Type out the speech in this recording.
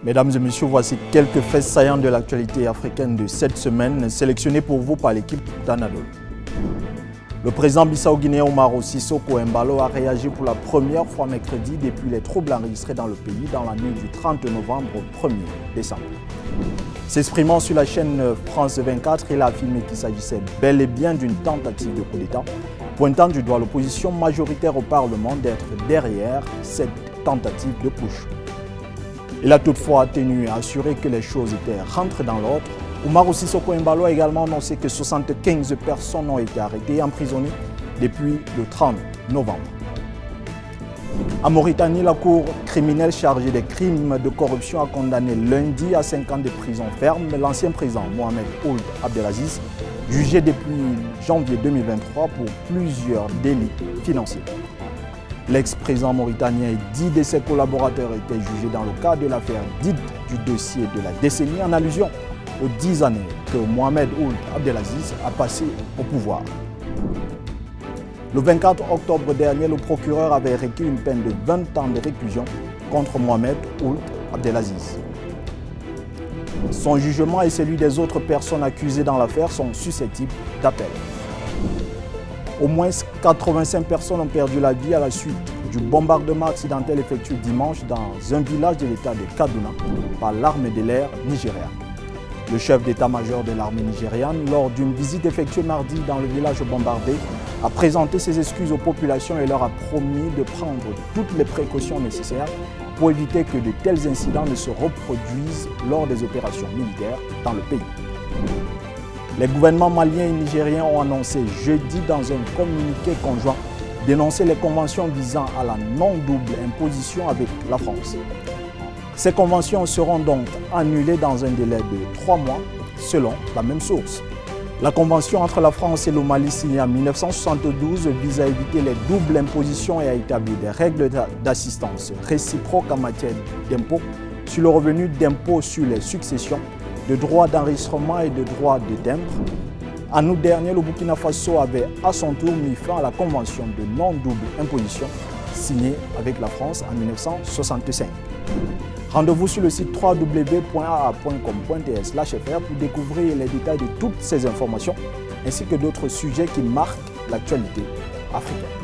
Mesdames et messieurs, voici quelques faits saillants de l'actualité africaine de cette semaine, sélectionnés pour vous par l'équipe d'Anadolu. Le président bissau-guinéen Umaro Sissoko Embalo a réagi pour la première fois mercredi depuis les troubles enregistrés dans le pays dans la nuit du 30 novembre au 1er décembre. S'exprimant sur la chaîne France 24, il a affirmé qu'il s'agissait bel et bien d'une tentative de coup d'État, pointant du doigt l'opposition majoritaire au Parlement d'être derrière cette tentative de putsch. Il a toutefois tenu à assurer que les choses étaient rentrées dans l'ordre. Umaro Sissoko Embalo a également annoncé que 75 personnes ont été arrêtées et emprisonnées depuis le 30 novembre. En Mauritanie, la Cour criminelle chargée des crimes de corruption a condamné lundi à 5 ans de prison ferme l'ancien président Mohamed Ould Abdelaziz, jugé depuis janvier 2023 pour plusieurs délits financiers. L'ex-président mauritanien et 10 de ses collaborateurs étaient jugés dans le cadre de l'affaire dite du dossier de la décennie en allusion aux 10 années que Mohamed Ould Abdelaziz a passé au pouvoir. Le 24 octobre dernier, le procureur avait requis une peine de 20 ans de réclusion contre Mohamed Ould Abdelaziz. Son jugement et celui des autres personnes accusées dans l'affaire sont susceptibles d'appel. Au moins 85 personnes ont perdu la vie à la suite du bombardement accidentel effectué dimanche dans un village de l'état de Kaduna par l'armée de l'air nigériane. Le chef d'état-major de l'armée nigériane, lors d'une visite effectuée mardi dans le village bombardé, a présenté ses excuses aux populations et leur a promis de prendre toutes les précautions nécessaires pour éviter que de tels incidents ne se reproduisent lors des opérations militaires dans le pays. Les gouvernements maliens et nigériens ont annoncé jeudi dans un communiqué conjoint dénoncer les conventions visant à la non-double imposition avec la France. Ces conventions seront donc annulées dans un délai de 3 mois, selon la même source. La convention entre la France et le Mali signée en 1972 vise à éviter les doubles impositions et à établir des règles d'assistance réciproque en matière d'impôts sur le revenu, d'impôts sur les successions, de droits d'enregistrement et de droits de timbre. En août dernier, le Burkina Faso avait à son tour mis fin à la convention de non-double imposition signée avec la France en 1965. Rendez-vous sur le site www.aa.com.tr/fr pour découvrir les détails de toutes ces informations ainsi que d'autres sujets qui marquent l'actualité africaine.